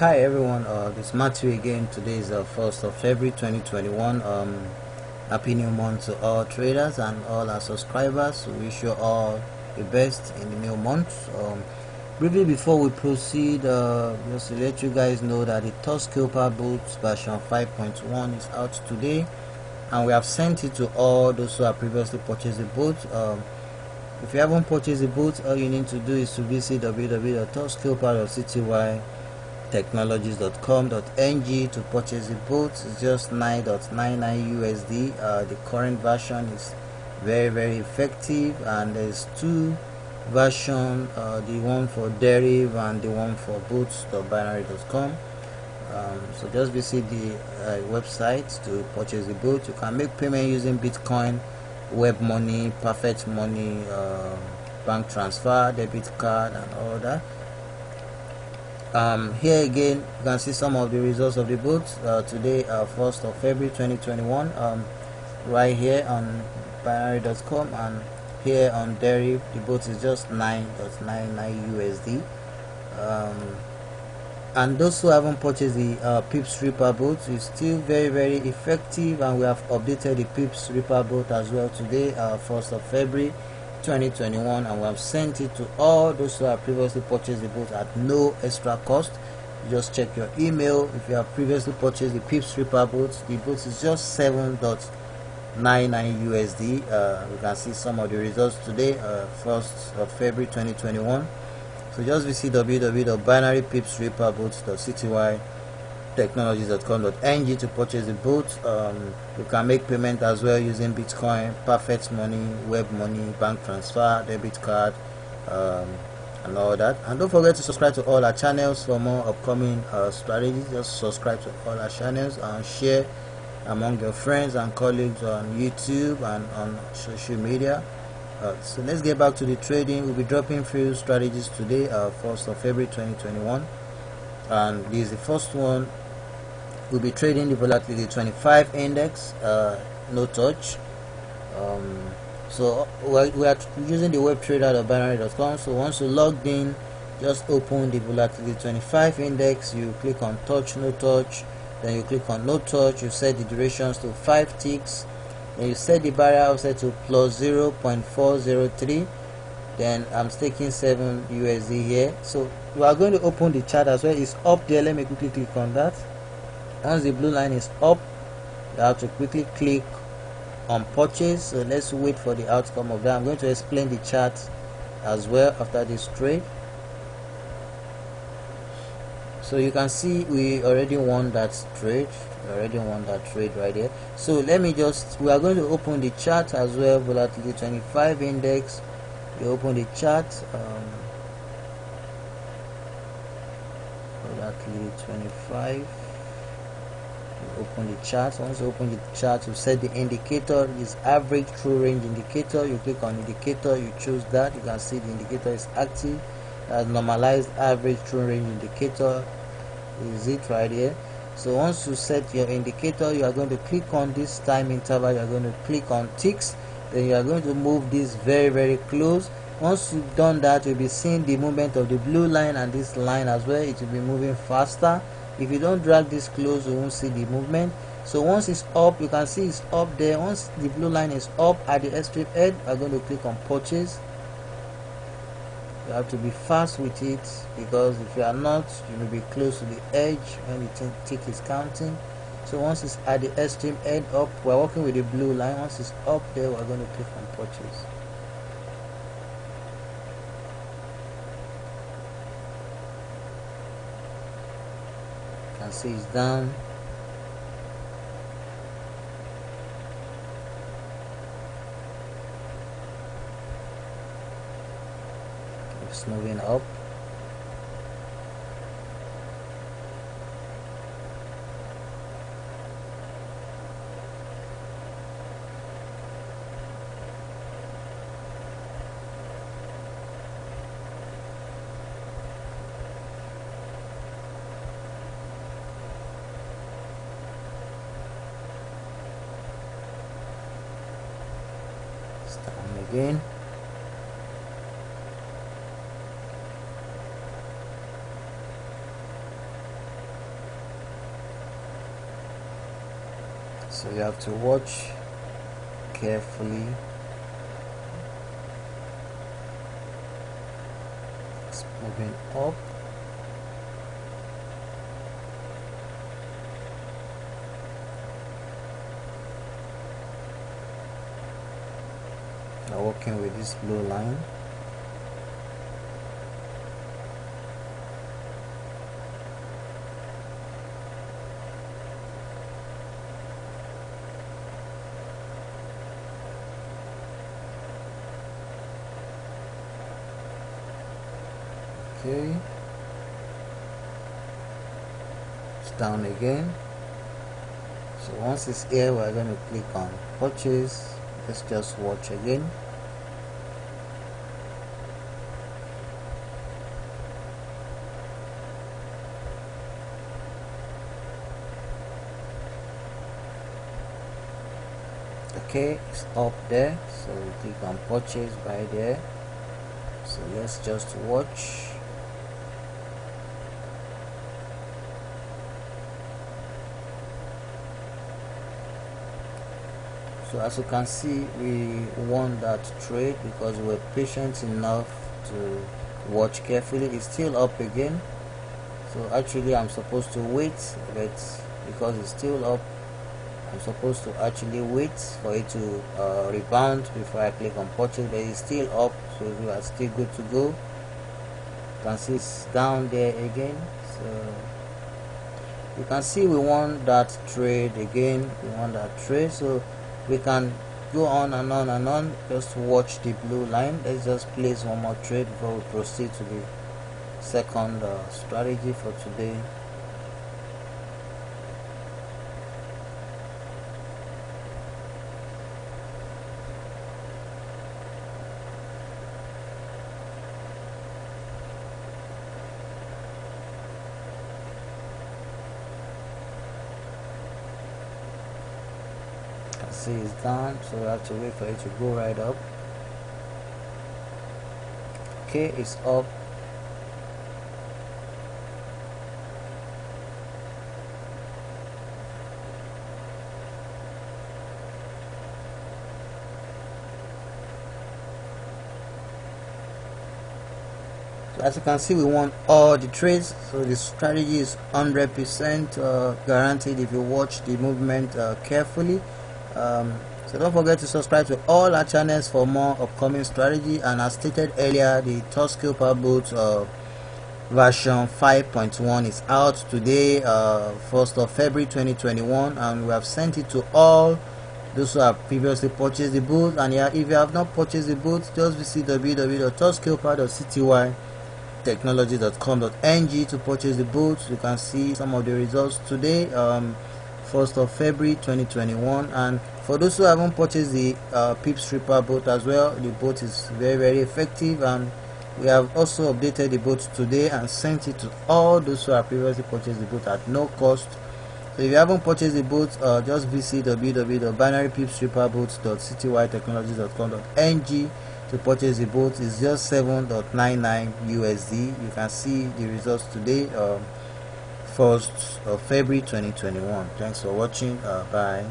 Hi everyone, this is Matthew again. Today is the 1st of February 2021. Happy new month to all traders and all our subscribers. We wish you all the best in the new month. Briefly before we proceed, just to let you guys know that the TOUCHSCALPER boots version 5.1 is out today, and we have sent it to all those who have previously purchased the boot. If you haven't purchased the boot, all you need to do is to visit www.touchscalper.cty technologies.com.ng to purchase the boot. It's just 9.99 USD. The current version is very effective, and there's two versions, the one for deriv and the one for boots.binary.com. So just visit the website to purchase the boot. You can make payment using Bitcoin, web money, perfect money, bank transfer, debit card, and all that. Here again you can see some of the results of the boot today, 1st of February 2021, right here on binary.com, and here on deriv the boot is just 9.99 USD. And those who haven't purchased the PIPSREAPER boot, is still very effective, and we have updated the PIPSREAPER boot as well today, 1st of February 2021, and we have sent it to all those who have previously purchased the boot at no extra cost. You just check your email. If you have previously purchased the PIPSREAPER boot, the boot is just 7.99 USD. You can see some of the results today, 1st of February 2021. So just visit www.binarypipsreaperboots.cty technologies.com.ng to purchase the boot. You can make payment as well using Bitcoin, perfect money, web money, bank transfer, debit card, and all that. And don't forget to subscribe to all our channels for more upcoming strategies. Just subscribe to all our channels and share among your friends and colleagues on YouTube and on social media. So let's get back to the trading. We'll be dropping few strategies today, 1st of February 2021, and this is the first one. We'll be trading the Volatility 25 index, no touch. So we are using the web trader.binary.com. So once you logged in, just open the Volatility 25 index. You click on touch, no touch, then you click on no touch. You set the durations to 5 ticks. Then you set the barrier offset to plus 0.403. Then I'm staking 7 USD here. So we are going to open the chart as well. It's up there. Let me quickly click on that. Once the blue line is up, you have to quickly click on purchase. So let's wait for the outcome of that. I'm going to explain the chart as well after this trade. So you can see we already won that trade. Right here. So we are going to open the chart as well. Volatility 25 index. You open the chart. Volatility 25. You open the chart. Once you open the chart, you set the indicator. This average true range indicator. You click on indicator. You choose that. You can see the indicator is active. Normalized average true range indicator is it right here. So once you set your indicator, you are going to click on this time interval. You are going to click on ticks. Then you are going to move this very close. Once you've done that, you'll be seeing the movement of the blue line and this line as well. It will be moving faster. If you don't drag this close, you won't see the movement. So once it's up, you can see it's up there. Once the blue line is up at the extreme edge, I'm going to click on purchase. You have to be fast with it, because if you are not, you will be close to the edge when the tick is counting. So once it's at the extreme edge up, we're working with the blue line. Once it's up there, we're going to click on purchase. You can see it's down. It's moving up. It's down again. So you have to watch carefully. It's moving up. Now working with this blue line. Okay, it's down again. So once it's here, we're going to click on purchase. Let's just watch again. Okay, it's up there, so we click on purchase by there. So let's just watch. So as you can see, we won that trade because we were patient enough to watch carefully. It's still up again, so actually I'm supposed to wait, but because it's still up, I'm supposed to actually wait for it to rebound before I click on purchase, but it's still up, so we are still good to go. You can see it's down there again, so you can see we won that trade again. We won that trade, so we can go on and on and on. Just watch the blue line. Let's just place one more trade before we proceed to the second strategy for today. See, it's down, so we have to wait for it to go right up. Okay, it's up. So as you can see, we won all the trades, so the strategy is 100% guaranteed if you watch the movement carefully. So don't forget to subscribe to all our channels for more upcoming strategy. And as stated earlier, the TOUCHSCALPER boot version 5.1 is out today, 1st of February 2021, and we have sent it to all those who have previously purchased the boot. And yeah, if you have not purchased the boot, just visit www.touchscalper.citywtechnology.com.ng to purchase the boot. You can see some of the results today, 1st of February 2021. And for those who haven't purchased the PIPSREAPER boat as well, the boat is very effective, and we have also updated the boat today and sent it to all those who have previously purchased the boat at no cost. So if you haven't purchased the boat, just visit www.binarypipsreaper.citywtechnology.com.ng to purchase the boat. It's just $7.99 USD. You can see the results today, 1st of February 2021. Thanks for watching. Bye.